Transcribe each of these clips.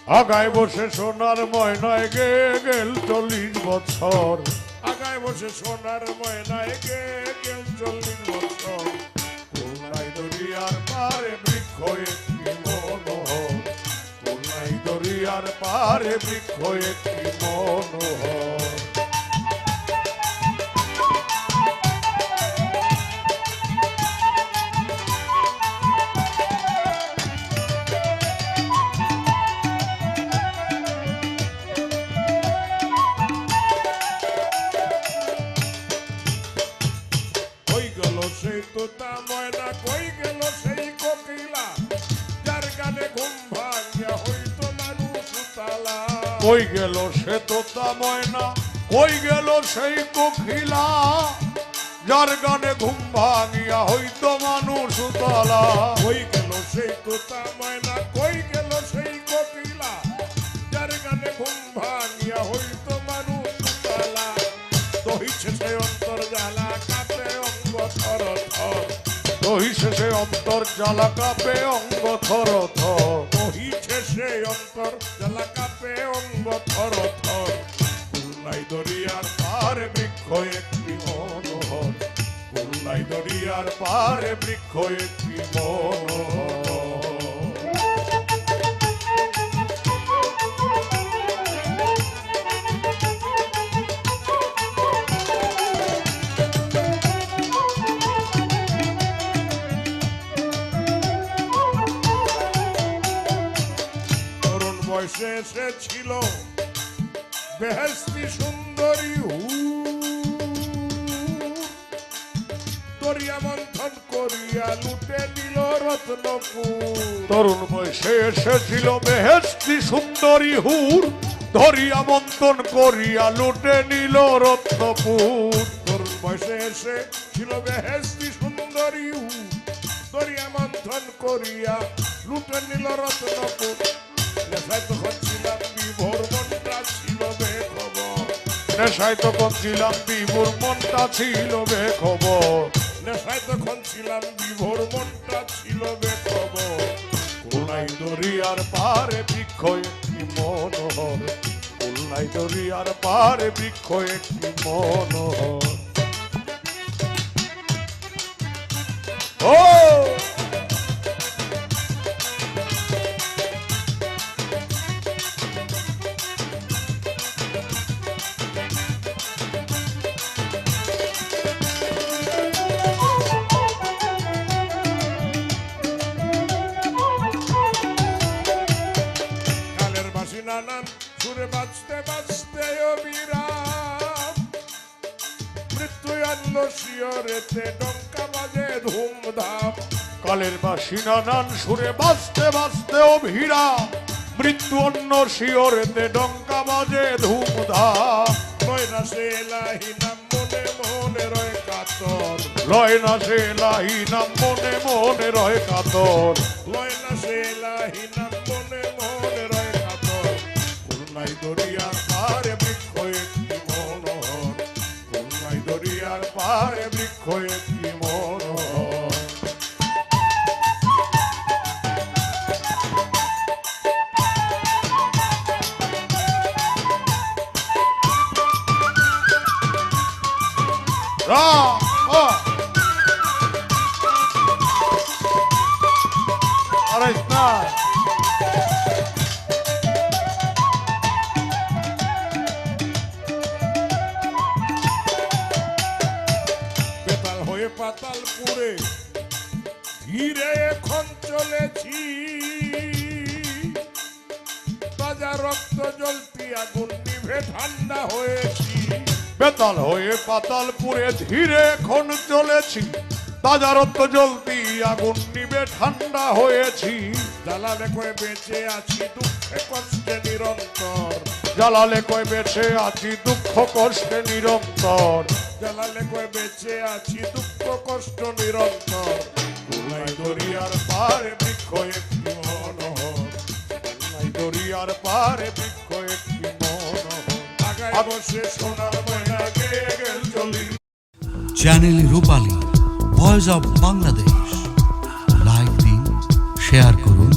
আগায় বসে সোনার ময়নায় গে গেল 40 বছর। আগায় বসে সোনার ময়নায় গে গেল 40 বছর। খুলনাই দরিয়ার পারে বৃক্ষ একটি মনোহর, খুলনাই দরিয়ার পারে বৃক্ষ একটি মনোহর। সেই তোতা ময়না কই গেল সেই কোকিলা, যার গানে ঘুম ভাঙিয়া হইতো মানুষ উতালা। কই গেল সে তোতা ময়না, কই গেল সেই কোকিলা, যার গানে ঘুম ভাঙিয়া হইতো মানুষ উতলা। কই গেল সেই তোতা ময়না, কই গেল সেই কোকিলা, যার গানে ঘুম ভাঙিয়া হইতো মানুষ উতালা। দহিছে সে অন্তর জ্বালা কাঁপে অঙ্গ থর থর, দহিছে সে অন্তর জ্বালা কাঁপে অঙ্গ থর থর। দহিছে সে অন্তর জ্বালা কাঁপে অঙ্গ থর থর। খুলনাই দরিয়ার পারে বৃক্ষ একটি মনোহর, খুলনাই দরিয়ার পারে বৃক্ষ একটি মনোহর। বয়সে এসেছিল বেহেশতি সুন্দরী দরিয়া মন্থন করিয়া লুটে নিল রত্নপুর। তরুণ বয়সে এসেছিল বেহেশতি সুন্দরী হুর, ধরিয়া মন্থন করিয়া লুটে নিল রত্নপুর। তরুণ বয়সে এসেছিল বেহেশতি সুন্দরী হুর, দরিয়া মন্থন করিয়া লুটে নিল রত্নপুর। নেশায় তখন ছিলাম বিভোর মনটা ছিল বেখবর, নেশায় তখন ছিলাম বিভোর মনটা ছিল বেখবর। নেশায় তখন ছিলাম বিভোর মনটা ছিল বেখবর। খুলনাই দরিয়ার পারে বৃক্ষ একটি মনোহর, খুলনাই দরিয়ার পারে বৃক্ষ একটি মনোহর। ও নানান সুরে বাঁচতে বাঁচতে অবিরাম, মৃত্যু আনল শিয়রেতে ডঙ্কা বাজে ধুমধাম। কালের বাসি নানান সুরে বাঁচতে বাঁচতে অভিরাম, মৃত্যু অন্য শিওরেতে ডঙ্কা বাজে ধুমধাম। লয় না সে এলাহি নাম মনে মনে রয় কাতর, লয় না সে এলাহি নাম মনে মনে রয় কাতর। লয় না সে এলাহি নাম মনে মনে রয় কাতর। খুলনাই দরিয়ার পারে বৃক্ষ একটি মনোহর, খুলনাই দরিয়ার পারে বৃক্ষ একটি মনোহর। বেতাল হয়ে পাতালপুরে ধীরে এখন চলেছি, তাজা রক্ত জ্বলতি আগুন নিভে ঠান্ডা হয়েছি। বেতাল হয়ে পাতালপুরে ধীরে এখন চলেছি, তাজা রক্ত জ্বলতি আগুন নিবে ঠান্ডা হয়েছি। জ্বালালে কয়ে বেঁচে আছি দুঃখে কষ্টে নিরন্তর, জ্বালালে কয় বেঁচে আছি দুঃখ কষ্টে নিরন্তর। জ্বালালে কয়ে বেঁচে আছি দুঃখ কষ্ট নিরন্তর। খুলনাই দরিয়ার পারে বৃক্ষ একটি মনোহর, খুলনাই দরিয়ার পারে বৃক্ষ একটি মনোহর। আগায় বসে সোনার ময়না গেয়ে গেল 40। Channel Rupali, voice of Bangladesh. Like দিন, শেয়ার করুন,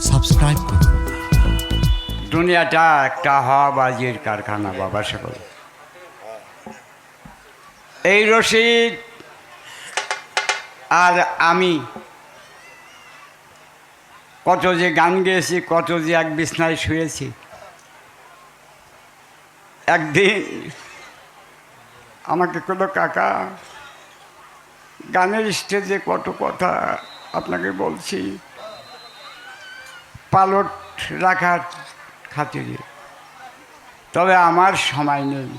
সাবস্ক্রাইব করুন। দুনিয়াটা একটা হাওয়াবাজির কারখানা বাবা সকল। এই রশিদ আর আমি কত যে গান গেয়েছি, কত যে এক বিছনায় শুয়েছি। একদিন আমাকে কোনো কাকা গানের স্টেজে কত কথা আপনাকে বলছি পালট রাখার খাতিরে, তবে আমার সময় নেই,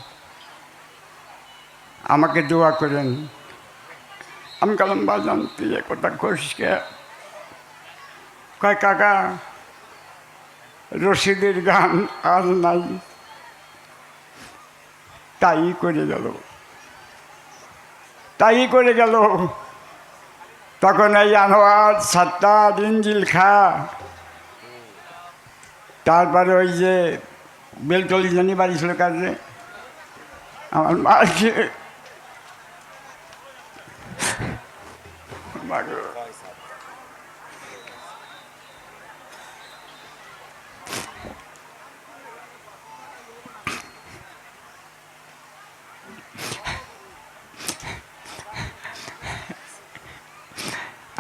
আমাকে দোয়া করেন। আমি কালাম বাজান তুই এ কথা কষকে কয় কাকা রশিদের গান আর নাই, তাই করে গেল, তাই করে গেল। তখন এই আনোয়ার সাত্তার ইঞ্জিল খা, তারপরে ওই যে বেলটলি জানি বাড়ি ছিল কাজে আমার মাকে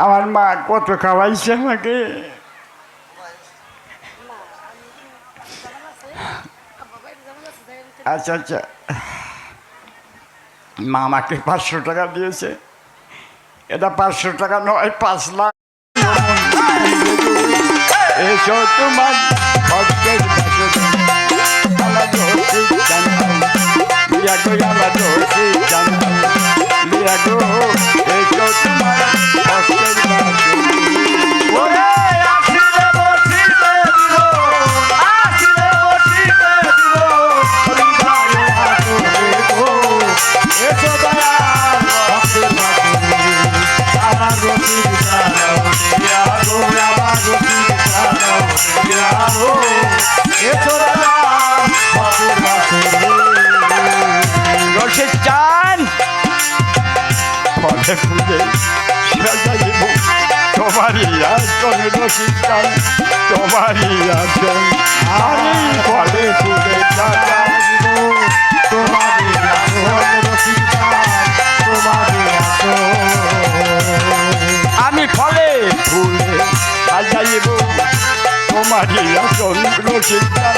আমার মা কত খাওয়াইছে আমাকে। আচ্ছা আচ্ছা, মা আমাকে 500 টাকা দিয়েছে। এটা 500 টাকা নয়, 5 লাখ। এসো তোমার ভক্তের পাশে আমার দোষী জানাও, লিয়া গো আমার দোষী জানাও, লিয়া গো এসো তোমার ভক্তের পাশে। ওরে আসিলে বসিতে দিব, আসিলে বসিতে দিব, হরিবারে আসবে গো, এসো দয়াল ভক্তের পাশে আমার রসিদ জানাও, লিয়া গো আমার রসিদ জানাও, লিয়া গো এসো দয়াল ভক্তের পাশে। রসিদ চান ফলে ফুলে সাজাইব তোমারই আসন, রসিদ চান তোমারই আসন, আমি ফলে ফুলে সাজাইব তোমারই আসন, রসিদ চান তোমারই আসন, আমি ফলে ফুলে সাজাইব তোমারই আসন, রসিদ চান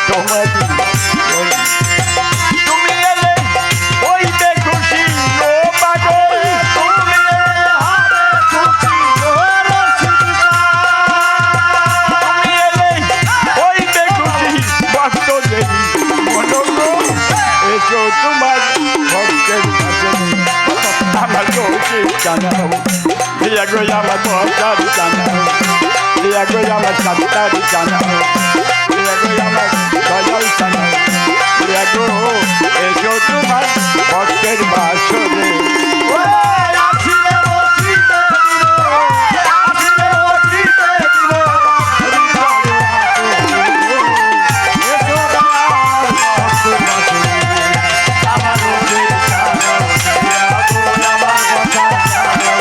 তোমারই আসন। তুমি এলে হইবে খুশি ও পাগল, তুমি এলে হবে খুশি ও রসিদ চান, তুমি এলে হইবে খুশি ভক্তদের মনোগো, এসো তোমার ভক্তের কাছে আমার রসিদ জানাও, লিয়া গো আমার ভক্তার জানাও, লিয়া গো আমার সাত্তার জানাও, লিয়া গো আমার দয়াল জানাও, লিয়া গো এসো তোমার ভক্তের বাসরে। আসিলে বসিতে দিব, আসিলে বসিতে দিব, হরিবারে আসবে গো, এসো দয়াল ভক্তের বাসরে আমার রসিদ জানাও, লিয়া গো আমার কথা জানাও,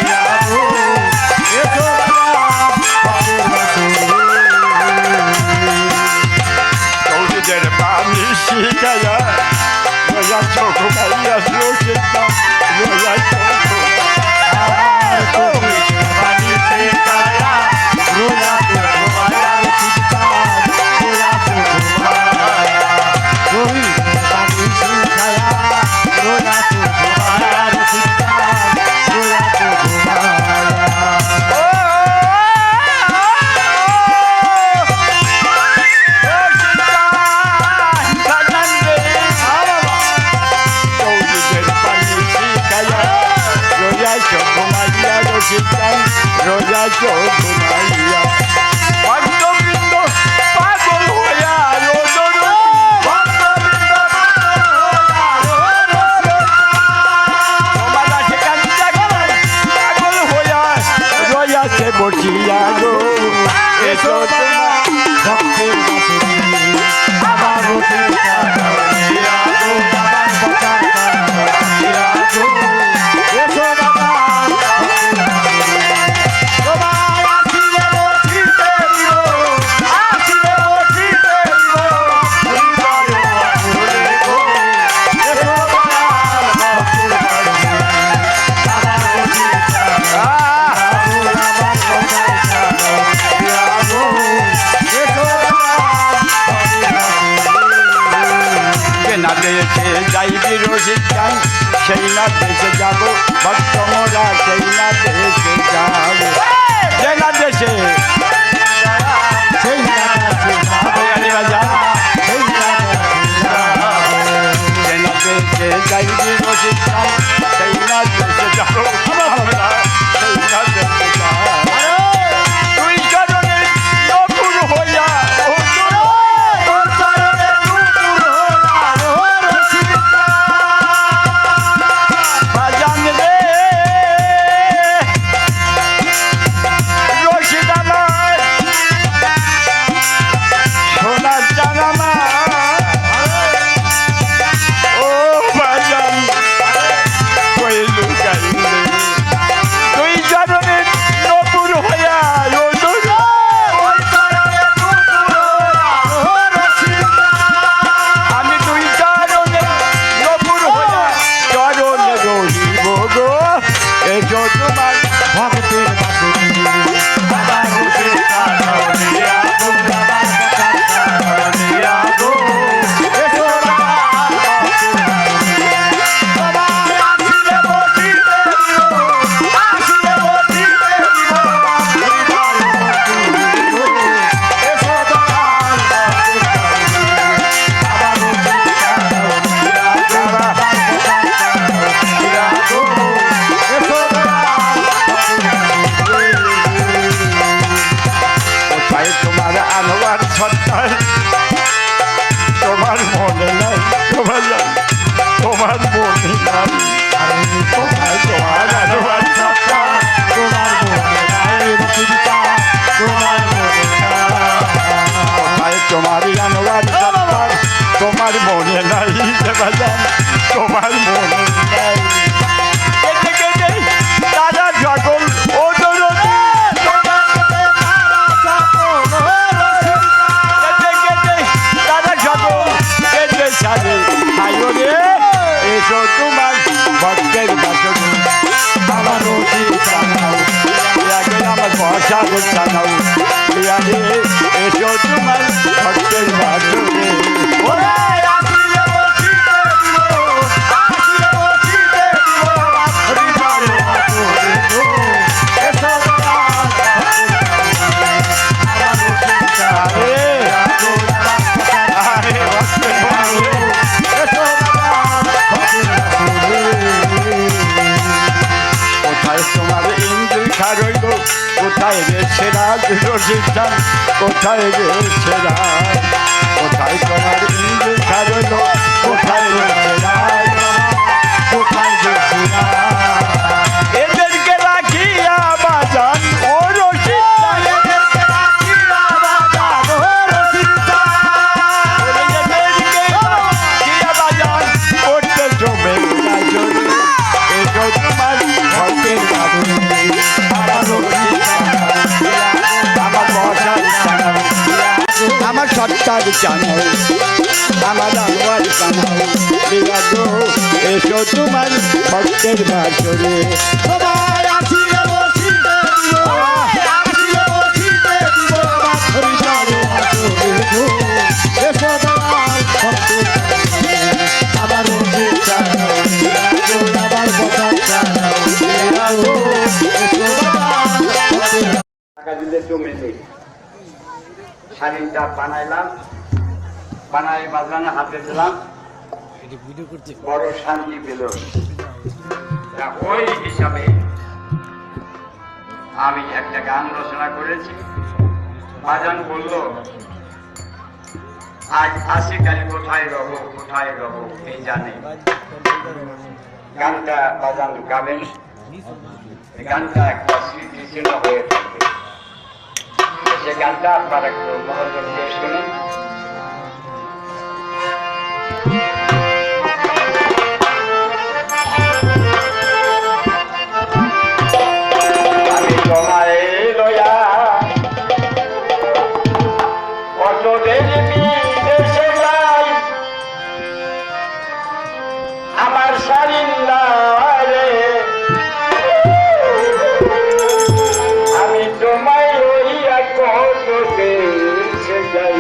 লিয়া গো এসো দয়াল ভক্তের বাসরে। যাইবি রশিদ চান সেই না দেশে যাব ভক্তমরা সেই না দেশে যাব যে না দেশে সেই না দেশে যে না দেশে যাইবি রশিদ চান সেই না দেশে যাব আমরা সেই না দেশে যাব তুই চরণে নপুর হইয়া তোমার মনে নাই তোমার মনে নাই তোমার তোমার আনোয়ার তোমার মনে নাই তোমার মনে নাই তোমার আনোয়ার তোমার মনে নাই তোমার মনে নাই দাদা সকল ও এসো তোমার ভক্তের বাসনে আমার আমার বসার জানাও এসো তোমার ভক্তের বাসনে তোমার ইন্দ্র খারইল কোথায় গেছে রাজ রশিদ চান কোথায় গেছে রাজ কোথায় তোমার ইন্দ্র খারইল কোথায় গেছে রাজ কোথায় গেছে রাজ এদেরকে রাখিয়া বাজান ও রশিদ বাজান করতে জমে তোমার ভক্তের আমার সত্তার জানাও আমার আনোয়ার জানাও বিরাজো এসো তোমার ভক্তের বাসরে সবাই আসিলে বসিতে এসো তোমার ভক্তের আবার জমিতে শাড়িটা বানাইলাম বানাই বাজানো হাতে দিলাম বড় শান্তি পেল ওই হিসাবে আমি একটা গান রচনা করেছি বাজান বলল আজ আসি কাল কোথায় রব এই জানে গানটা বাজান গাবেন গানটা একটা স্মৃতিচিহ্ন হয়ে থাকে সে গানটা আপনারা একটু মনোযোগ দিয়ে শুনুন আমি তোমায় লয়া কত বিদেশে যাই আমার সারিল্লারে আমি তোমায় লইয়া কত দেশে যাই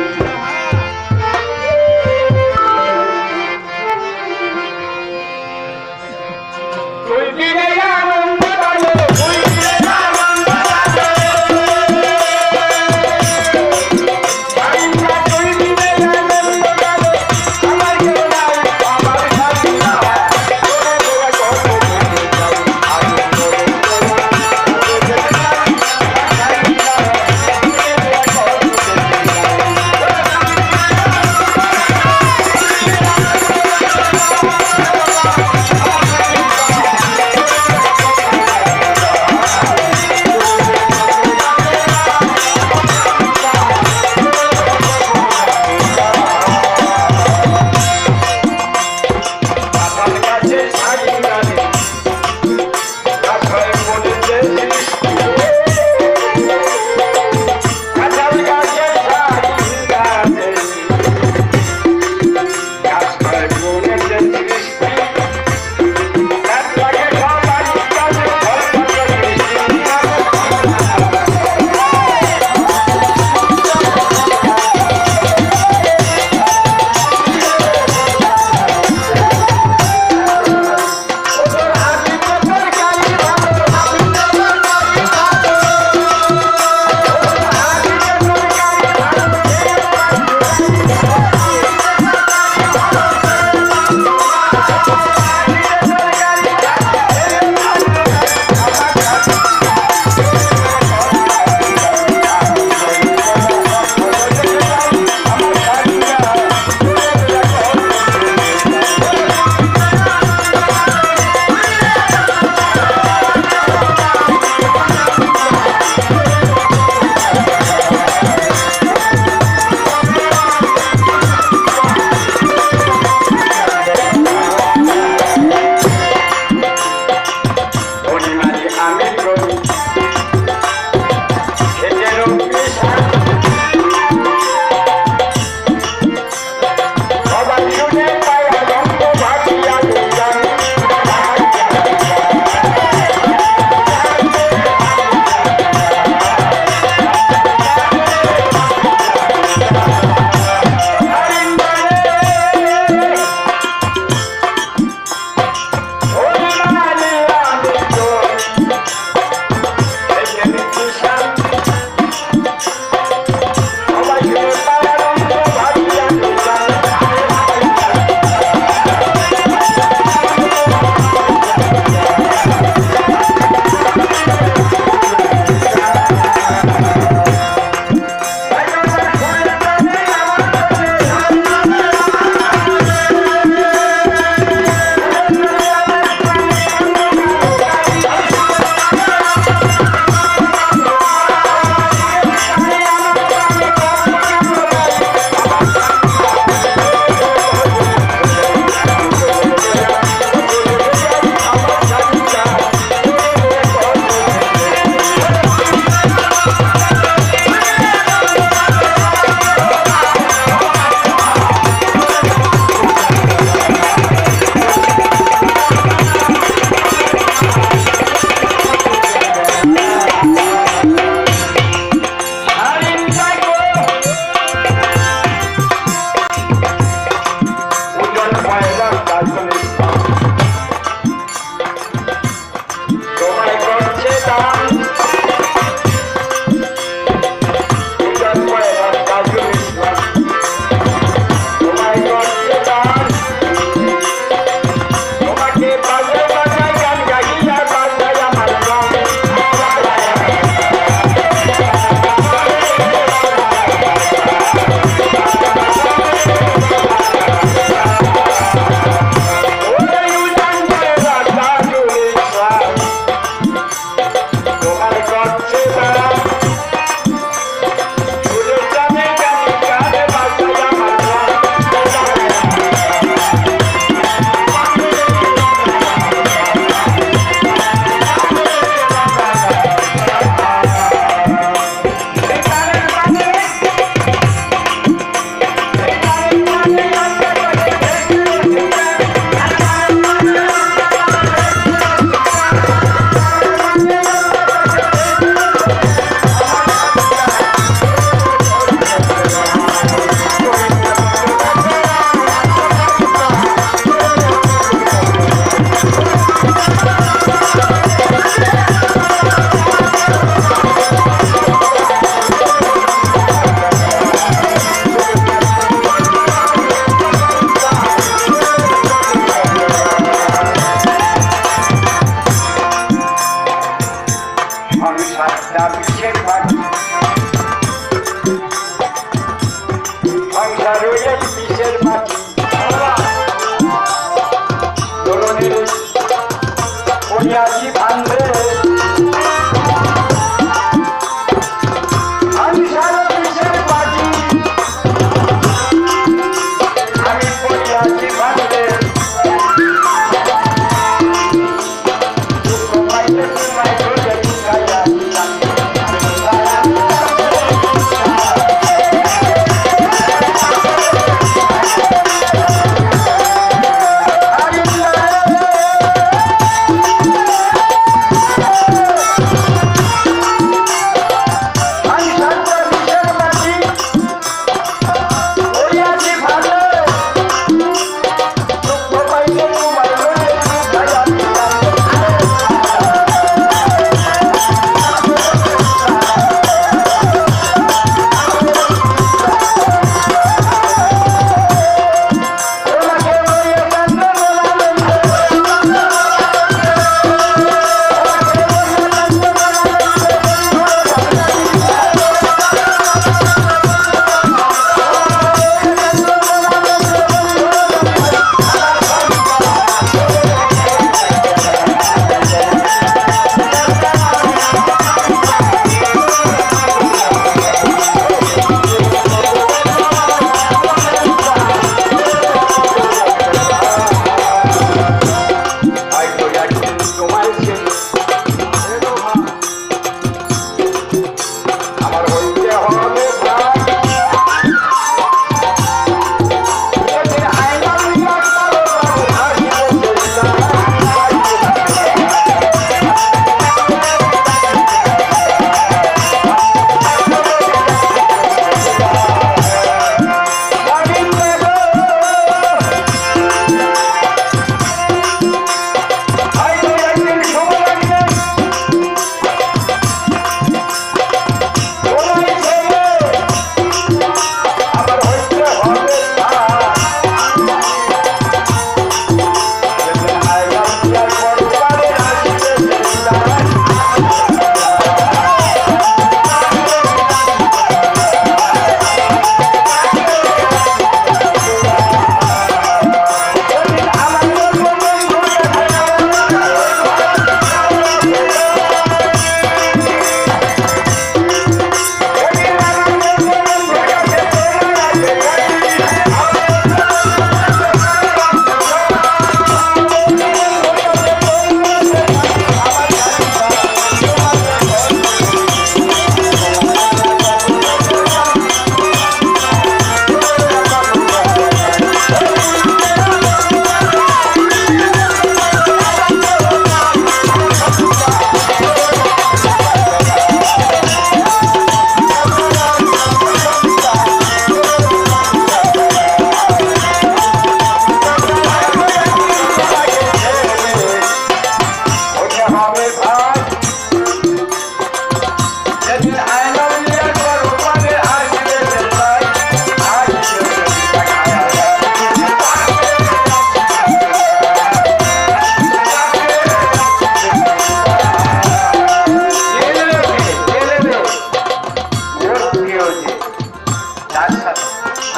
সাথে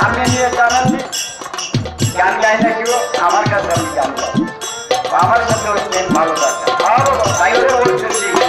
আপনি নিয়ে জানান গান গাই না কেউ আমার কাছে আমি গান গাই আমার সাথে ওই প্রেম ভালো থাকে আরো তাই ওরা বলছেন সেদিন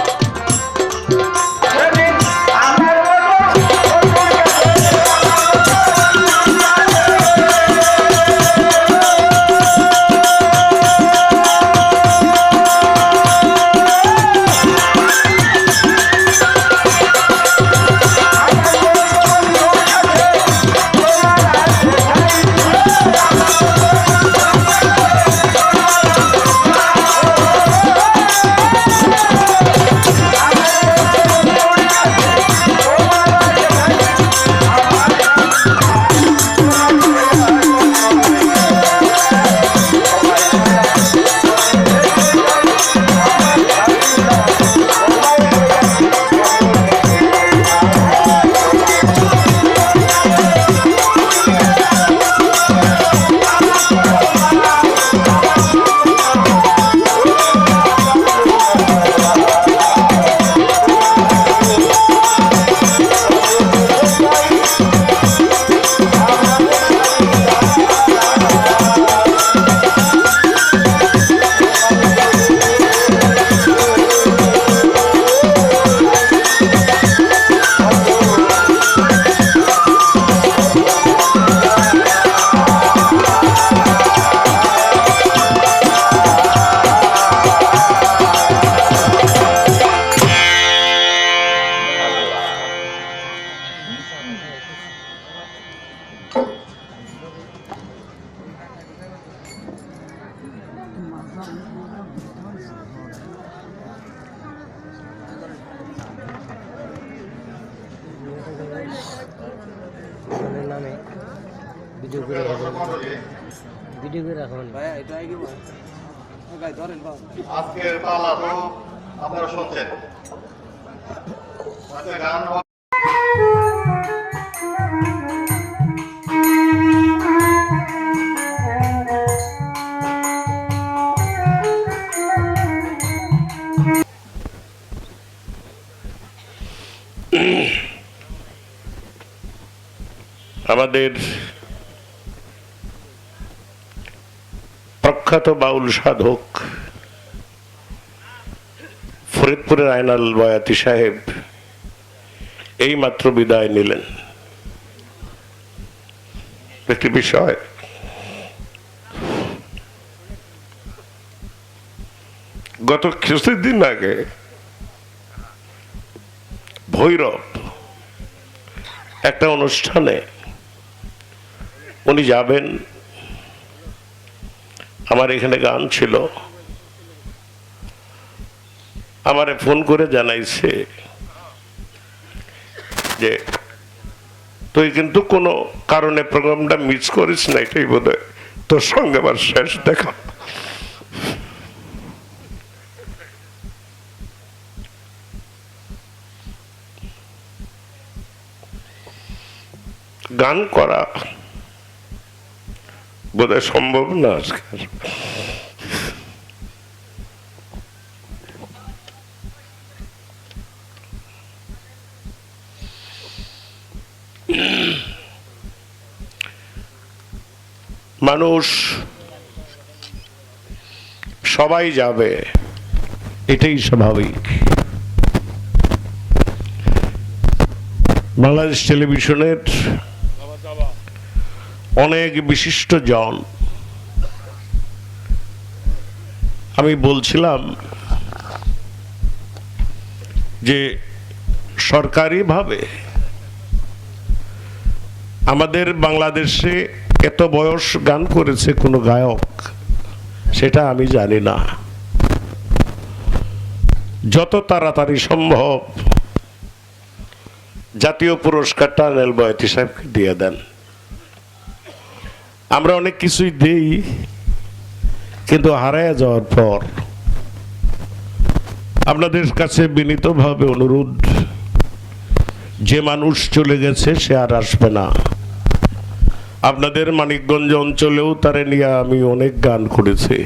আমার নামে ভিডিও করে রাখবেন ভাই এটা আগে গাই ধরেন বাবা আজকের পালা তো আপনারা শুনছেন আজকে গান আমাদের প্রখ্যাত বাউল সাধক ফরিদপুরের আয়নাল বয়াতি সাহেব এই মাত্র বিদায় নিলেন। একটি বিষয় গত কিছুদিন আগে ভৈরব একটা অনুষ্ঠানে উনি যাবেন, আমার এখানে গান ছিল, আমারে ফোন করে জানাইছে যে তুই কিন্তু কোনো কারণে প্রোগ্রামটা মিস করিস না, এটাই বোধহয় তোর সঙ্গে আমার শেষ দেখা। গান করা বোধহয় সম্ভব না আজকাল। মানুষ সবাই যাবে, এটাই স্বাভাবিক। বাংলাদেশ টেলিভিশনের অনেক বিশিষ্ট জন, আমি বলছিলাম যে সরকারিভাবে আমাদের বাংলাদেশে এত বয়স গান করেছে কোনো গায়ক, সেটা আমি জানি না। যত তাড়াতাড়ি সম্ভব জাতীয় পুরস্কারটা আয়নাল বয়াতি সাহেবকে দিয়ে দেন। আমরা অনেক কিছুই দেই, কিন্তু হারায় যাওয়ার পর আপনাদের কাছে বিনীতভাবে অনুরোধ, যে মানুষ চলে গেছে সে আর আসবে না। আপনাদের মানিকগঞ্জ অঞ্চলেও তারে নিয়ে আমি অনেক গান করেছি।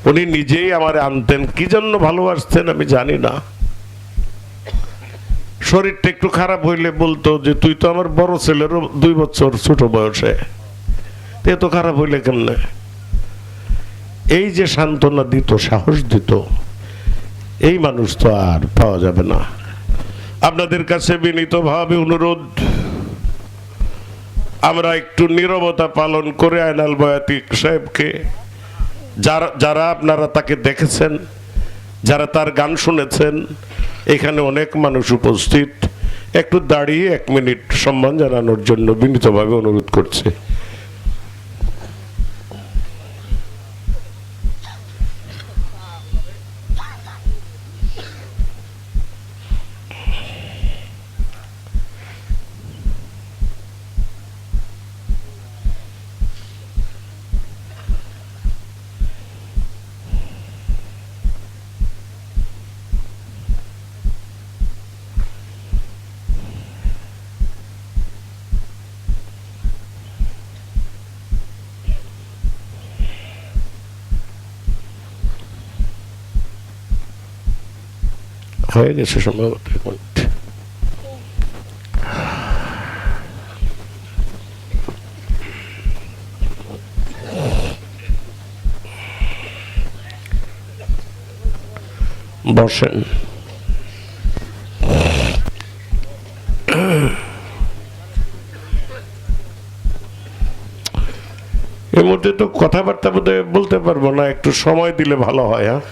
উনি নিজেই আমার আনতেন, কি জন্য ভালোবাসতেন আমি জানি না। শরীরটা একটু খারাপ হইলে বলতো যে তুই তো আমার বড় ছেলেরও 2 বছর ছোট বয়সে, এত খারাপ হইলে কেমনে? এই যে সান্ত্বনা দিত, সাহস দিত, এই মানুষ তো আর পাওয়া যাবে না। আপনাদের কাছে বিনীতভাবে অনুরোধ, আমরা একটু নীরবতা পালন করে আয়নাল বয়াতি সাহেবকে, যারা আপনারা তাকে দেখেছেন, যারা তার গান শুনেছেন, এখানে অনেক মানুষ উপস্থিত, একটু দাঁড়িয়ে 1 মিনিট সম্মান জানানোর জন্য বিনীতভাবে অনুরোধ করছে। হয়ে গেছে সম্ভবত। বসেন। এই মুহূর্তে তো কথাবার্তা বোধহয় বলতে পারবো না, একটু সময় দিলে ভালো হয়। হ্যাঁ,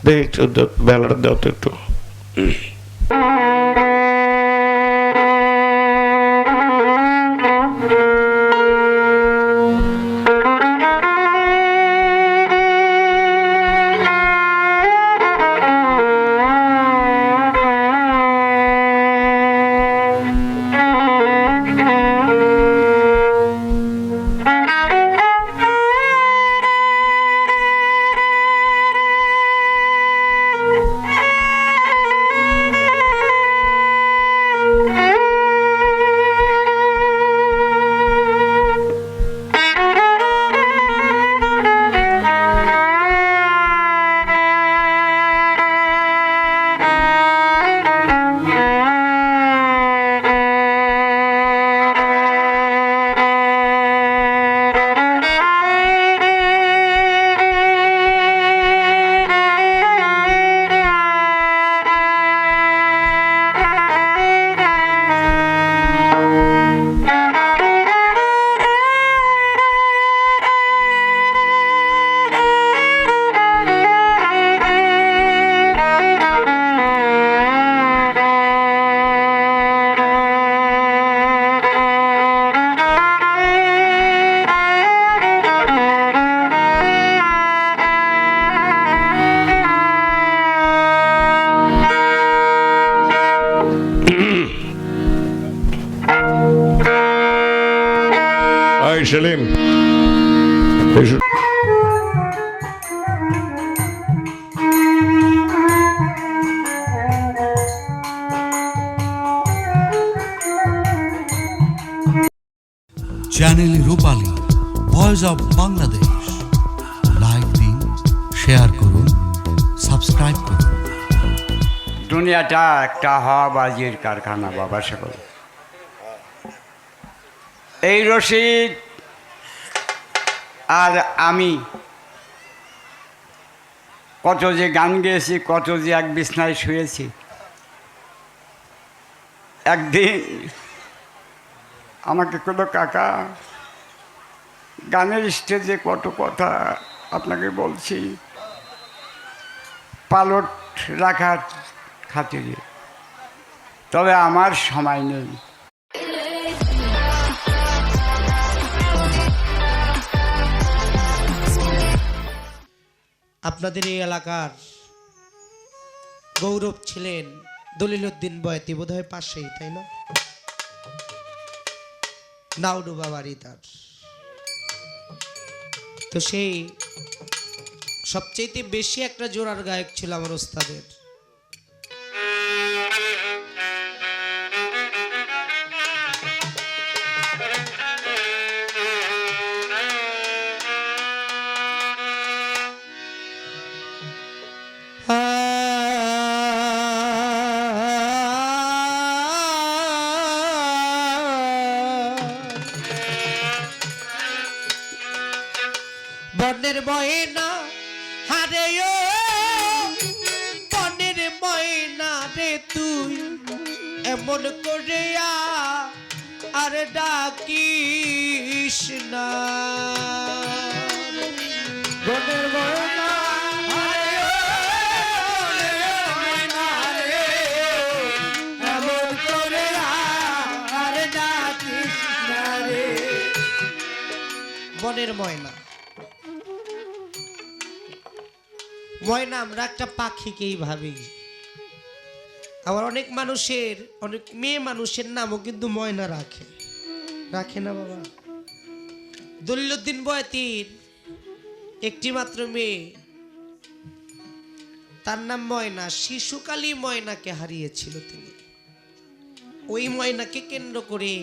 দেখ একটু বেলাটা দাও তো একটু। Selim, channel Rupali, voice of Bangladesh. Like দিন, শেয়ার করুন, সাবস্ক্রাইব করুন। দুনিয়াটা একটা হাওয়াবাজির কারখানা বাবা সকল। এই রশিদ আর আমি কত যে গান গেয়েছি, কত যে এক বিছনায় শুয়েছি। একদিন আমাকে কোনো কাকা গানের স্টেজে কত কথা আপনাকে বলছি, পালট রাখার খাতিরে, তবে আমার সময় নেই। আপনাদের এই এলাকার গৌরব ছিলেন দলিলউদ্দিন বয়াতি, বোধহয় পাশেই, তাই না? নাউডুবা বাড়ি তার। তো সেই সবচেয়ে বেশি একটা জোরার গায়ক ছিল আমার ওস্তাদের। বনের ময়না হারে ও বনের ময়না রে তুই এমন করে আর ডাকিস না বনের ময়না হারে ও বনের ময়না রে এমন করে আর ডাকিস না রে বনের ময়না ময়না আমরা একটা পাখিকেই ভাবি আবার অনেক মানুষের অনেক মেয়ে মানুষের নামও কিন্তু ময়না রাখে রাখে না বাবা দলিলউদ্দিন বয়াতির একটি মাত্র মেয়ে তার নাম ময়না শিশুকালী ময়নাকে হারিয়েছিল তিনি ওই ময়নাকে কেন্দ্র করে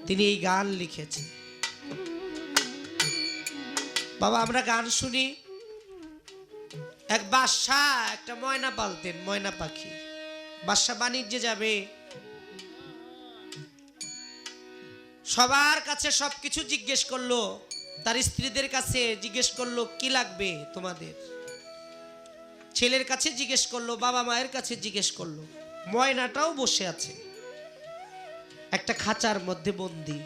তিনি এই গান লিখেছেন বাবা আমরা গান শুনি এক বাদশা একটা ময়না পালতেন ময়না পাখি বাদশা বাণিজ্যে যাবে সবার কাছে সবকিছু জিজ্ঞেস করলো তার স্ত্রীদের কাছে জিজ্ঞেস করলো কি লাগবে তোমাদের ছেলের কাছে জিজ্ঞেস করলো বাবা মায়ের কাছে জিজ্ঞেস করলো ময়নাটাও বসে আছে একটা খাঁচার মধ্যে বন্দি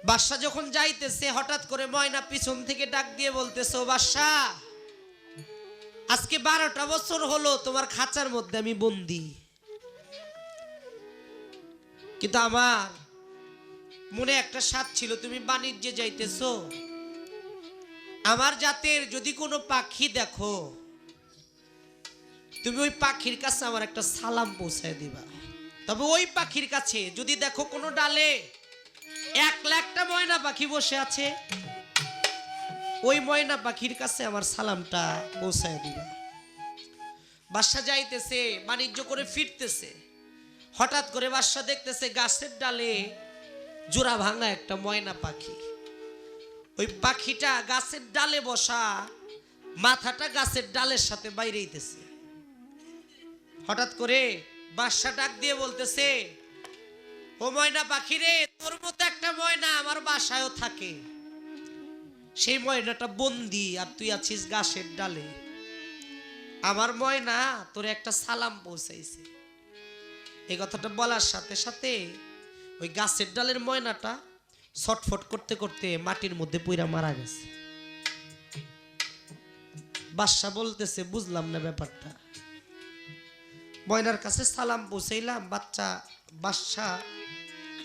বাদশা যখন যাইতেছে হঠাৎ করে ময়না পিছন থেকে ডাক দিয়ে বলতেছে ও বাদশা আজকে 12টা বছর হলো তোমার খাঁচার মধ্যে আমি বন্দি কিন্তু আমার মনে একটা স্বাদ ছিল তুমি বাণিজ্যে যাইতেছো আমার জাতের যদি কোনো পাখি দেখো তুমি ওই পাখির কাছে আমার একটা সালাম পৌঁছায় দিবা তবে ওই পাখির কাছে যদি দেখো কোনো ডালে 1,00,000টা ময়না পাখি বসে আছে ওই ময়না পাখির কাছে আমার সালামটা পৌঁছায় দিবা বাদশা যাইতেছে বাণিজ্য করে ফিরতেছে হঠাৎ করে বাদশা দেখতেছে গাছের ডালে জোড়া ভাঙা একটা ময়না পাখি ওই পাখিটা গাছের ডালে বসা মাথাটা গাছের ডালের সাথে বাইরেইতেছে হঠাৎ করে বাদশা ডাক দিয়ে বলতেছে ও ময়না পাখি রে তোর মতো একটা ময়না আমার বাসায়ও থাকে সেই ময়নাটা বন্দি আর তুই আছিস গাছের ডালে আমার ময়না তোর একটা সালাম পৌঁছাইছে এই কথাটা বলার সাথে সাথে ওই গাছের ডালের ময়নাটা ছটফট করতে করতে মাটির মধ্যে পইরা মারা গেছে বাদশা বলতেছে বুঝলাম না ব্যাপারটা ময়নার কাছে সালাম পৌঁছাইলাম বাদশা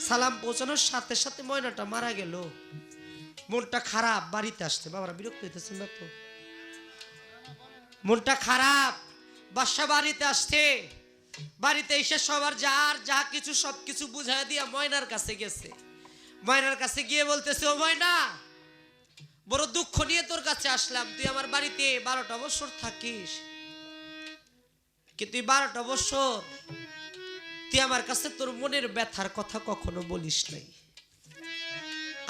সালাম পৌঁছানোর সাথে সাথে ময়নাটা মারা গেল মনটা খারাপ বাড়িতে আসছে বাবারা বিরক্ত হইতেছেন না তো মনটা খারাপ বাদশা বাড়িতে আসছে বাড়িতে এসে সবার যার যা কিছু সবকিছু বুঝাই দিয়া ময়নার কাছে গেছে ময়নার কাছে গিয়ে বলতেছে ও ময়না বড় দুঃখ নিয়ে তোর কাছে আসলাম তুই আমার বাড়িতে 12টা বছর থাকিস কিন্তু 12টা বছর তুই আমার কাছে তোর মনের ব্যথার কথা কখনো বলিস নাই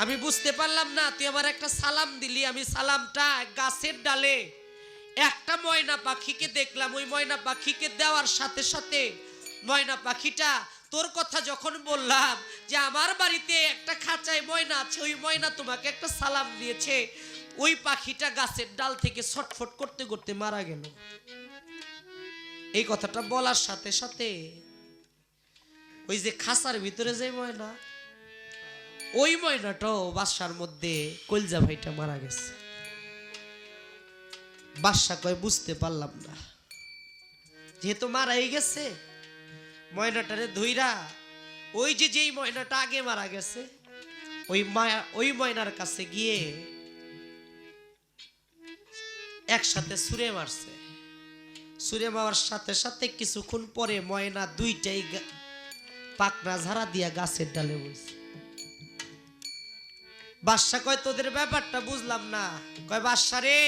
আমি বুঝতে পারলাম না তুই আমার একটা সালাম দিলি আমি সালামটা গাছের ডালে একটা ময়না পাখিকে দেখলাম ওই ময়না পাখিকে দেওয়ার সাথে সাথে ময়না পাখিটা তোর কথা যখন বললাম যে আমার বাড়িতে একটা খাঁচায় ময়না আছে ওই ময়না তোমাকে একটা সালাম দিয়েছে ওই পাখিটা গাছের ডাল থেকে ছটফট করতে করতে মারা গেল এই কথাটা বলার সাথে সাথে ওই যে খাঁচার ভিতরে যে ময়না ওই ময়নাটাও বাসার মধ্যে কলজা ভাইটা মারা গেছে বাদশা কয় বুঝতে পারলাম না যেহেতু মারাই গেছে ময়নাটারে ধইরা ওই যে যেই ময়নাটা আগে মারা গেছে ওই ময়নার কাছে গিয়ে একসাথে ছুঁড়ে মারছে ছুঁড়ে মারার সাথে সাথে কিছুক্ষণ পরে ময়না দুইটাই পাকনা ঝাড়া দিয়া গাছের ডালে বসে বাদশা কয় তোদের ব্যাপারটা বুঝলাম না কয় বাদশা রে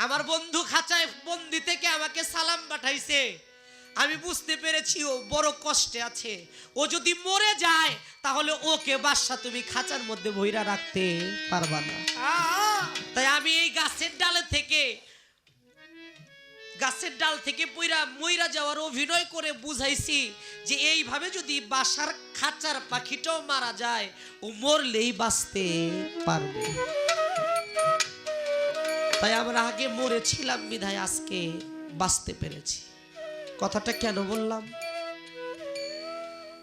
আমার বন্ধু খাঁচায় বন্দি থেকে আমাকে সালাম পাঠাইছে আমি বুঝতে পেরেছি ও বড় কষ্টে আছে ও যদি মরে যায় তাহলে ওকে বাদশা তুমি খাঁচার মধ্যে বইরা রাখতে পারবা না তাই আমি এই গাছের ডালে থেকে গাছের ডাল থেকে পুইরা মইরা যাওয়ার অভিনয় করে বুঝাইছি যে এইভাবে যদি বাসার খাঁচার পাখিটাও মারা যায় ও মরলেই বাঁচতে পারবে। তাই আমরা আগে মরেছিলাম বিধায় আজকে বাঁচতে পেরেছি। কথাটা কেন বললাম?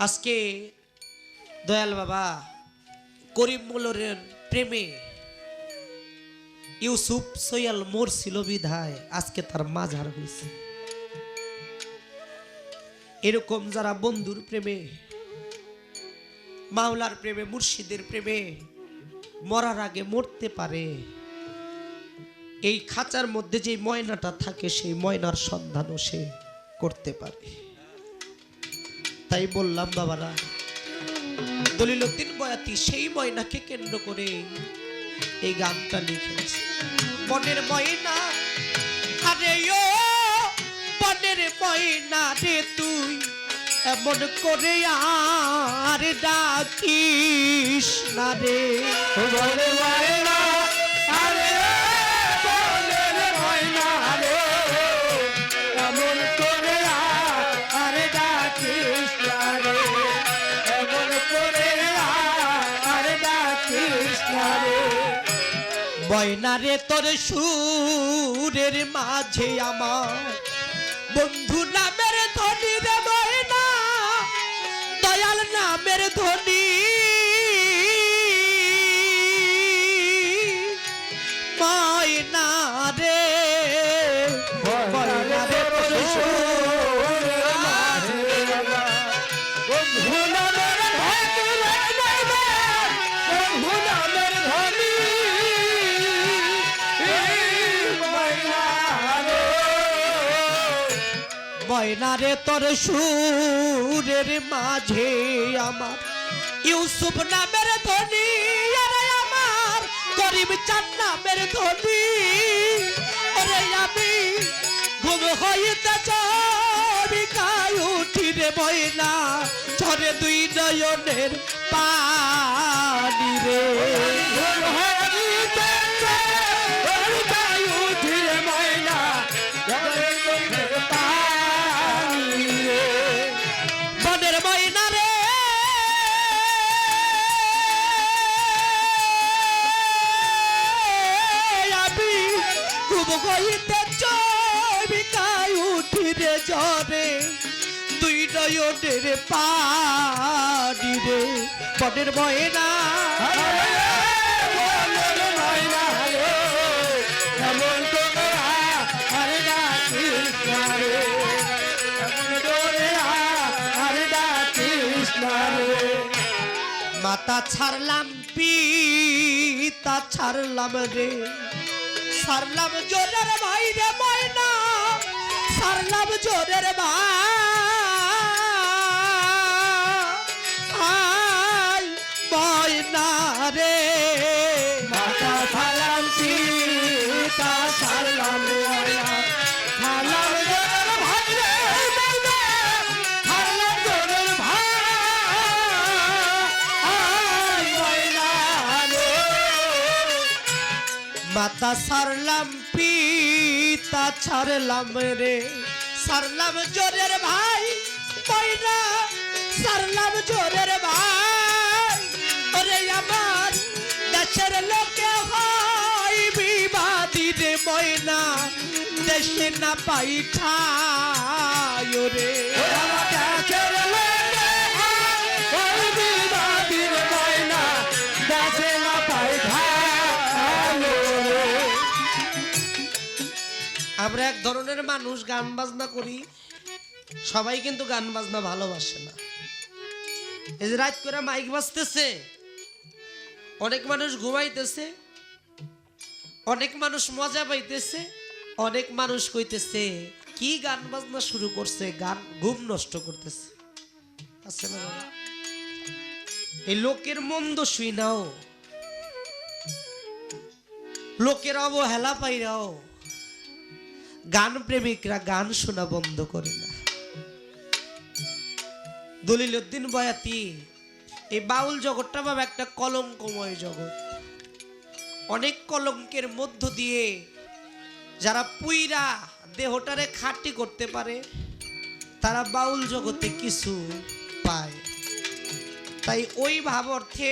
আজকে দয়াল বাবা করিম মোল্লার প্রেমে ইউসুফ সৈয়াল মরছিল বিধায় আজকে তার মাজার হয়েছে। এরকম যারা বন্ধুর প্রেমে, মাওলার প্রেমে, মুর্শিদের প্রেমে মরার আগে মরতে পারে, এই খাঁচার মধ্যে যে ময়নাটা থাকে সেই ময়নার সন্ধানও সে করতে পারে। তাই বললাম বাবারা, দলিলউদ্দিন বয়াতি সেই ময়নাকে কেন্দ্র করে এই গানটা লিখেছে। বনের ময়না, আরে ও বনের ময়না রে তুই এমন করে আর ডাকিস না রে। বনের ময়না, আরে বনের ময়না রে এমন করে আর ডাকিস না রে, এমন করে আর ডাকিস না রে। ময়না রে তোর সুরের মাঝে আমার বন্ধু নামের ধ্বনি রে ময়না, দয়াল নামের ধ্বনি। ময়না রে, ময়না রে তোর সুরের মাঝে আমার বন্ধু নামের ধ্বনি রে ময়না, বন্ধু নামের ধ্বনি। ময়না রে তোর সুরের মাঝে আমার ইউসুফ নামের ধ্বনি, আরে আমার করিম চাঁদ নামের ধ্বনি। ওরে আমি ঘুম হইতে চবিকায় উঠি রে ময়না, ঝরে দুই নয়নের পানি রে। ঘুম হইতে চবিকায় উঠি রে ময়না, ঝরে দুই নয়নের পানি রে। বনের ময়না রে আমি ঘুম হইতে চবিকায় উঠি রে, ঝরে দুই নয়নের পানি রে। বনের ময়না, বনের ময়না রে এমন করে আর ডাকিস না রে, এমন করে আর ডাকিস না রে। মাতা ছাড়লাম পিতা ছাড়লাম রে, ছাড়লাম জোরের ভাই রে ময়না, ছাড়লাম জোরের ভাই ময়না রে। মাতা ছাড়লাম পিতা ছাড়লাম ময়না, ছাড়লাম জোরের ভাই রে ময়না, ছাড়লাম জোরের ভাই ময়না রে। মাতা ছাড়লাম পিতা ছাড়লাম রে, ছাড়লাম জোরের ভাই ময়না, ছাড়লাম জোরের ভাই। ওরে আমার দেশের লোকে হয় বিবাদী রে ময়না, দেশে না পাই ঠাই রে। দেশের লোকে হয় বিবাদী রে ময়না, দেশে না পাই ঠাই। আমরা এক ধরনের মানুষ গান বাজনা করি, সবাই কিন্তু গান বাজনা ভালোবাসে না। এই যে রাত করে মাইক বাজতেছে, অনেক মানুষ ঘুমাইতেছে, অনেক মানুষ মজা পাইতেছে, অনেক মানুষ কইতেছে কি গান বাজনা শুরু করছে, গান ঘুম নষ্ট করতেছে। আছে না বাবা? এই লোকের মন্দ শুই নাও, লোকের অবহেলা পাইরাও গান প্রেমিকরা গান শোনা বন্ধ করে না। দলিলউদ্দিন বয়াতি, এই বাউল জগৎটা বাবা একটা কলঙ্কময় জগৎ। অনেক কলঙ্কের মধ্য দিয়ে যারা পুইরা দেহটারে খাঁটি করতে পারে তারা বাউল জগতে কিছু পায়। তাই ওই ভাব অর্থে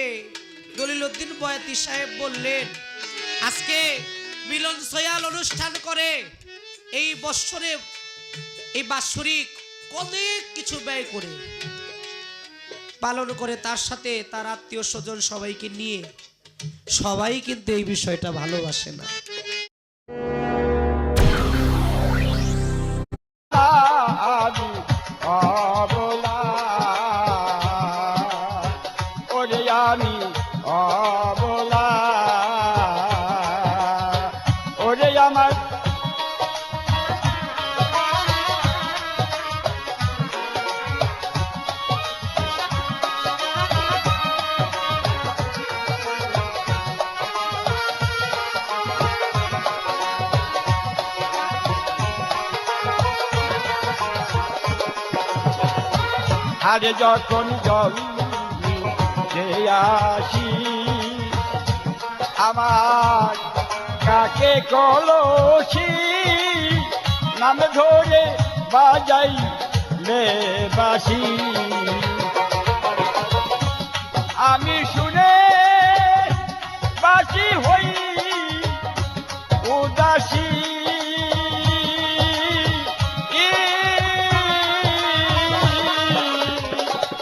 দলিলউদ্দিন বয়াতি সাহেব বললেন আজকে মিলন সয়াল অনুষ্ঠান করে এই বৎসরে এই বাৎসরিক অনেক কিছু ব্যয় করে পালন করে, তার সাথে তার আত্মীয় স্বজন সবাইকে নিয়ে, সবাই কিন্তু এই বিষয়টা ভালোবাসে না। আমি অবলা ওরে আমি অবলা ওরে আমার আরে যখন জল যে আসি আমার কাকে কলসি নাম ধরে বাজাই বাসি আমি শুনে বাসি হই উদাসী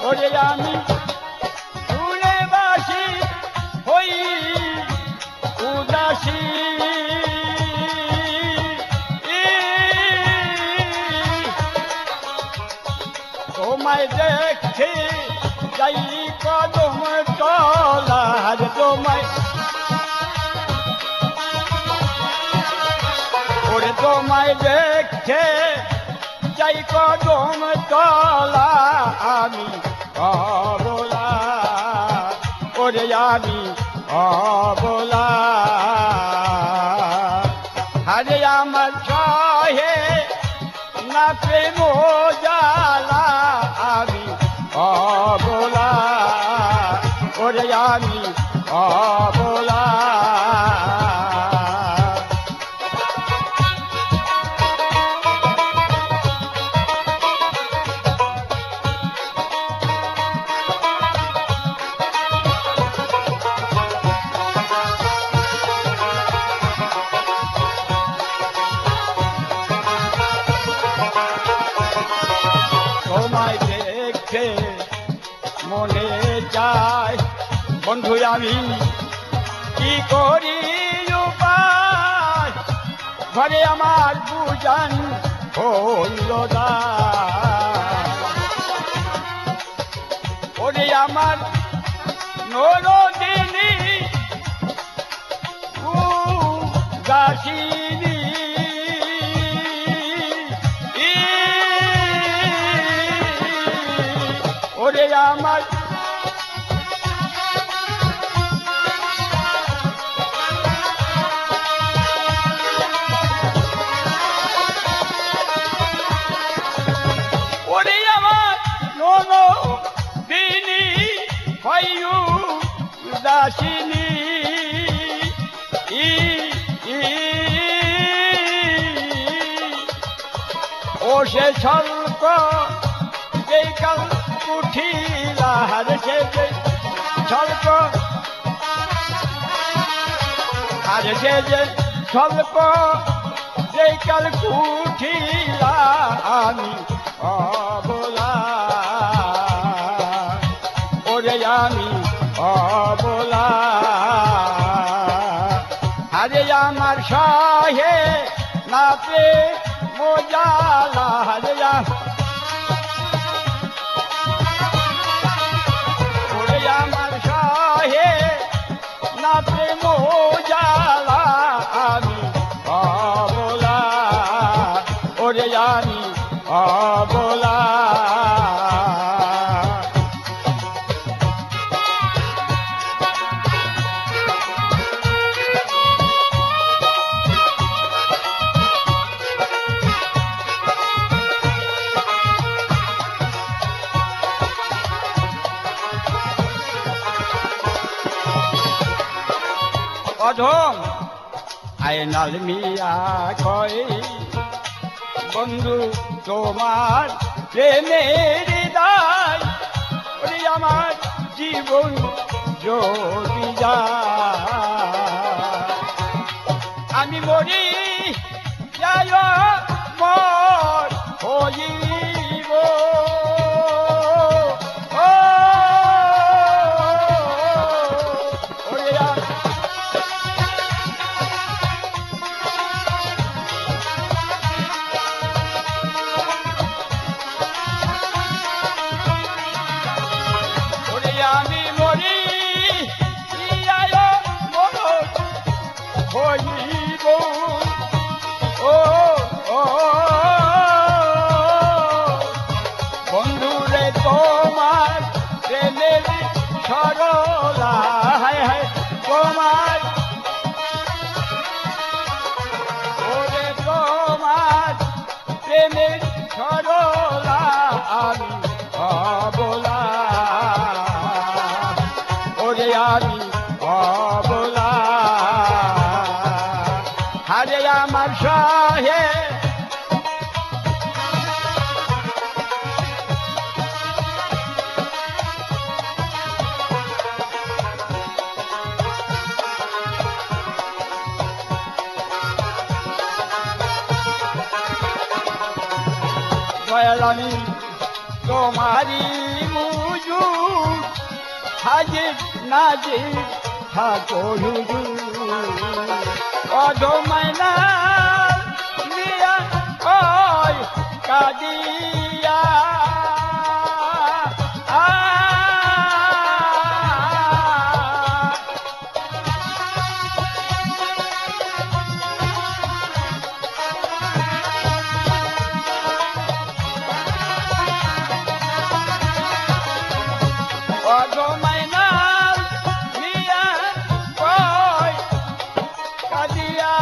ওরে আমি শুনে বাসি হই উদাসী তোমায় দেখে যাই কদম তলার তোমায় ওরে তোমায় দেখে যাই কদম তলা আমি অবলা ওরে আমি অবলা আরে আমার সহে না প্রেম জালা আমি অবলা ওরে আমি অবলা তোমায় দেখে মনে চায় বন্ধু আমি কি করি উপায় ঘরে আমার বুঝান হইল ওরে আমার নরদিনী দাসিনী ওরে আমার ওরে আমার নোনো দিনী হইউ দাসিনী ও সে স্বল্প যেই কাল উঠিলা হারছে যে স্বল্প হারছে যে স্বল্প যেই কাল উঠিলা আমি অবলা ওরে আমি অবলা আরে আমার সহে নাপে মোজালা হারে আমার সহে না প্রেম জালা আমি অবলা ওরে আমি অবলা অধম আয়নাল মিয়া কয় বন্ধু তোমার প্রেমের দায় ওরে আমার জীবন যদি যায় আমি মরি যায় মর হইব ওরে আমি মরি যায় মর হইব ও ও বন্ধুরে তোমার প্রেমের সরলা হায় হায় তোমার ওরে তোমার প্রেমের সরলা আমি অবলা ওরে আমি অবলা হারে আমার সহে দয়াল আমি তোমারি মুজু হাজির নাজির থাকো অধমাইনা নিয়া ওই কাদিয়া অধমাইনা নিয়া ওই কাদিয়া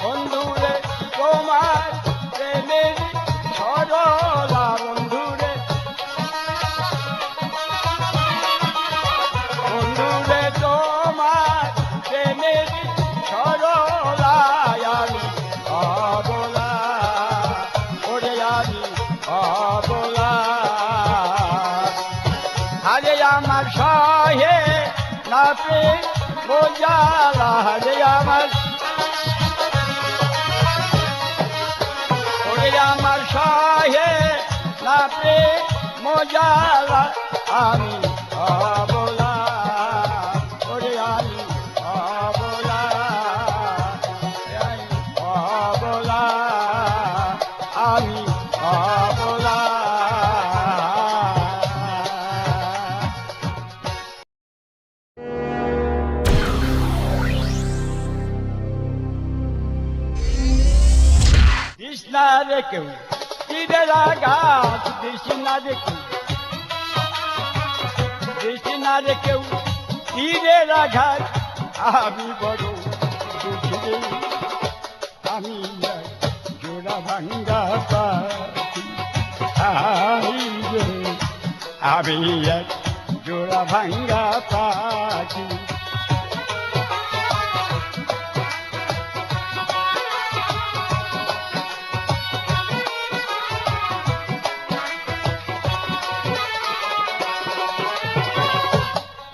বন্ধুরে তোমার প্রেমের সরলা বন্ধুরে বন্ধুরে তোমার প্রেমের সরলা আমি অবলা ওরে আমি অবলা আরে আমার সহে না প্রেম বোঝালা আরে আমার ওরে আমার সহে না প্রেম বোঝালা আমি অবলা ওরে আমি অবলা অবলা আমি অবলা কৃষ্ণা রে কেউ তীরের আঘাত কৃষ্ণা রে কেউ কৃষ্ণা রে কেউ তীরের আঘাত আমি বড় দুঃখী রে আমি জোড়া ভাঙ্গা পাখি আমি এক জোড়া ভাঙ্গা পাখি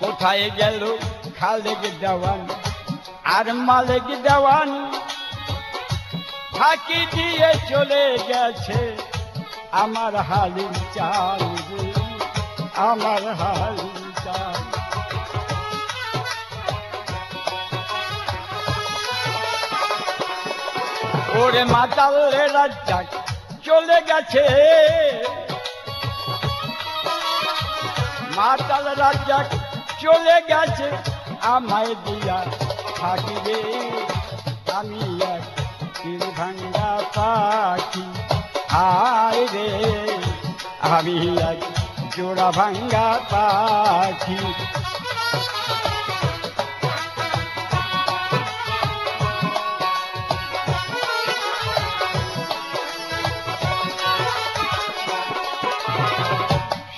কোথায় গেল খালেক দেওয়ান আর মালিক দেওয়ান ফাঁকি দিয়ে চলে গেছে আমার হালি চাল রে আমার হালি চাল ওরে মাতালে রাজ্জাক চলে গেছে মাতাল রাজ্জাক চলে গেছে আমায় দিয়া থাকিবে আমি এক তীর ভাঙ্গা পাখি আয় রে আমি এক জোড়া ভাঙ্গা পাখি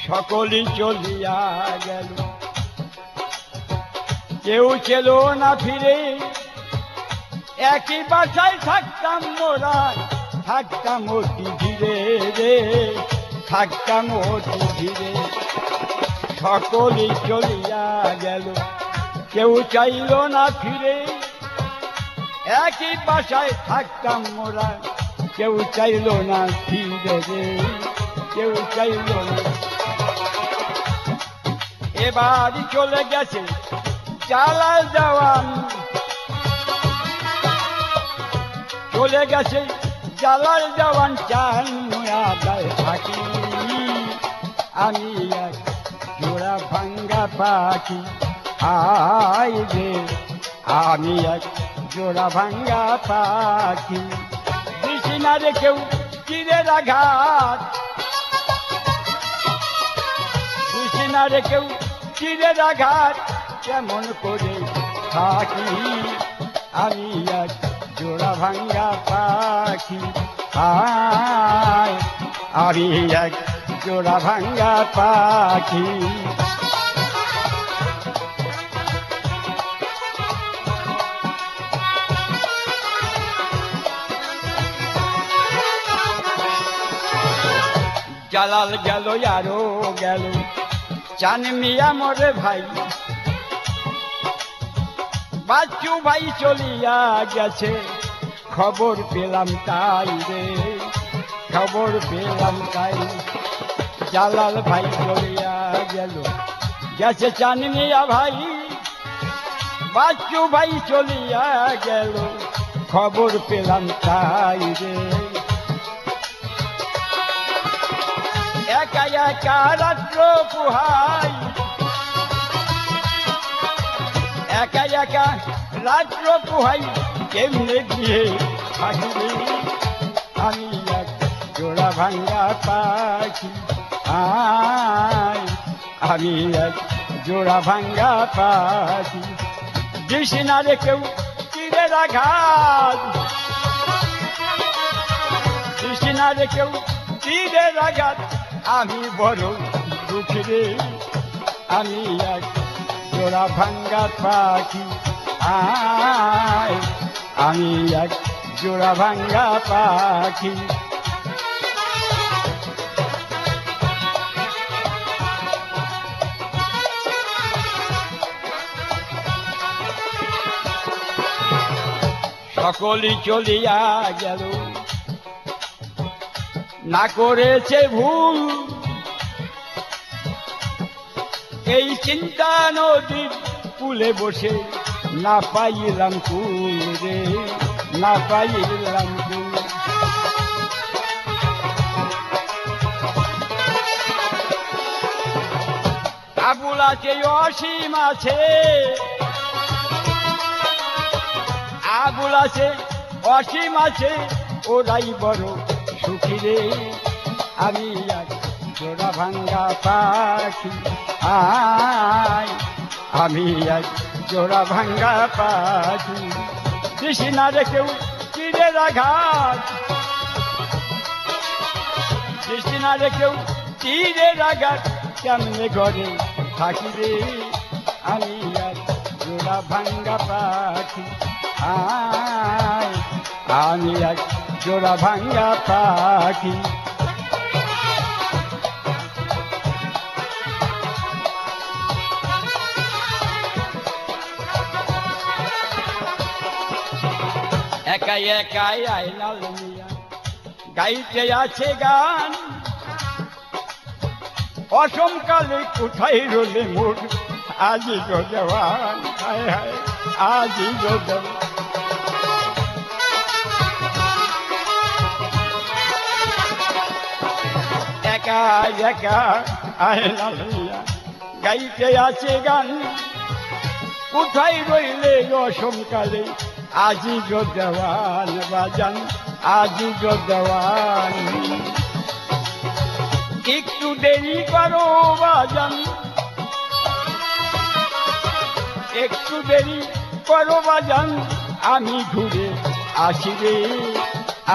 সকলই চলিয়া গেল কেউ ছিল না ফিরে একই বাসায় থাকতাম মোরা, থাকতাম অতি ধীরে রে, থাকতাম অতি ধীরে। সকলেই চলিয়া গেল, কেউ চাইল না ফিরে। একই বাসায় থাকতাম মোরা, কেউ চাইল না ফিরে রে, কেউ চাইল না। এবার চলে গেছে জালাল জওয়ান, চলে গেছে জালাল জওয়ান, চান মুরাদায় থাকি আমি এক জোড়া ভাঙ্গা পাখি। আই রে আমি এক জোড়া ভাঙ্গা পাখি। দিছি না রে কেউ তীরের আঘাত, দিছি না রে কেউ তীরের আঘাত, কেমন করে থাকি আমি এক জোড়া ভাঙ্গা পাখি। আয় আমি এক জোড়া ভাঙ্গা পাখি। জালাল গেল আরো গেল, চান মিয়া মোরে ভাই, বাচ্চু ভাই চলিয়া গেছে, খবর পেলাম তাই রে, খবর পেলাম তাই। জালাল ভাই চলিয়া গেল, গেছে চান মিয়া ভাই, বাচ্চু ভাই চলিয়া গেল, খবর পেলাম তাই রে। একা একা রাত্র পুহাই, একা একা রাত্র পুহাই, কেমনে দিয়ে থাকি আমি এক জোড়া ভাঙ্গা পাখি। আয় আমি এক জোড়া ভাঙ্গা পাখি। দিস না রে কেউ তীরের আঘাত, দিস না রে কেউ তীরের আঘাত, আমি বড় দুঃখী রে, আমি এক জোড়া ভাঙ্গা পাখি। আয় আমি এক জোড়া ভাঙ্গা পাখি। সকলই চলিয়া গেল, না করেছে ভুল, এই চিন্তা নদীর কূলে বসে না পাইলাম কুল রে, না পাইলাম কুল। আবুল আছে অসীম আছে, আবুল আছে অসীম আছে, ওরাই বড় সুখী রে, আমি এক জোড়া ভাঙ্গা পাখি। আয় আমি এক জোড়া ভাঙ্গা পাখি। দিস না রে কেউ তীরের আঘাত, দিস না রে কেউ তীরের আঘাত, কেমনে ঘরে থাকি রে আমি এক জোড়া ভাঙ্গা পাখি। আয় আমি এক জোড়া ভাঙ্গা পাখি। একাই একাই আইনাল মিয়া গাইতে আছে গান, অসমকালে কোথায় রোলে মোর আজি গো জওয়ান, হায় হায় আজি গো জওয়ান। একা একা আইনাল মিয়া গাইতে আছে গান, কোথায় রইলে অসমকালে আজি গো জওয়ান বাজান, আজি গো জওয়ান। একটু দেরি করো বাজান, একটু দেরি করো বাজান, আমি ঘুরে আসি রে,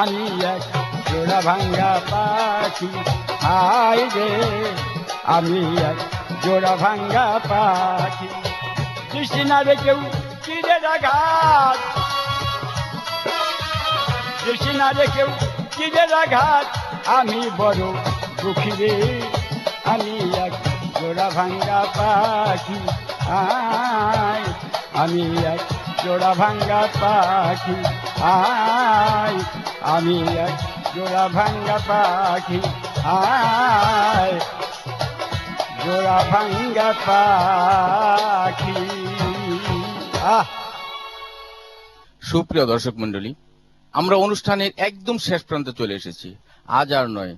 আমি এক জোড়া ভাঙ্গা পাখি। আয় রে আমি এক জোড়া ভাঙ্গা পাখি। দিস না রে কেউ তীরের আঘাত, দেশে না রে কেউ কি যে আঘাত আমি বড় দুঃখী রে আমি এক জোড়া ভাঙ্গা পাখি আয় আমি এক জোড়া ভাঙ্গা পাখি আয় আমি এক জোড়া ভাঙ্গা পাখি আয় জোড়া ভাঙ্গা পাখি সুপ্রিয় দর্শক মণ্ডলী, আমরা অনুষ্ঠানের একদম শেষ প্রান্তে চলে এসেছি। আজ আর নয়,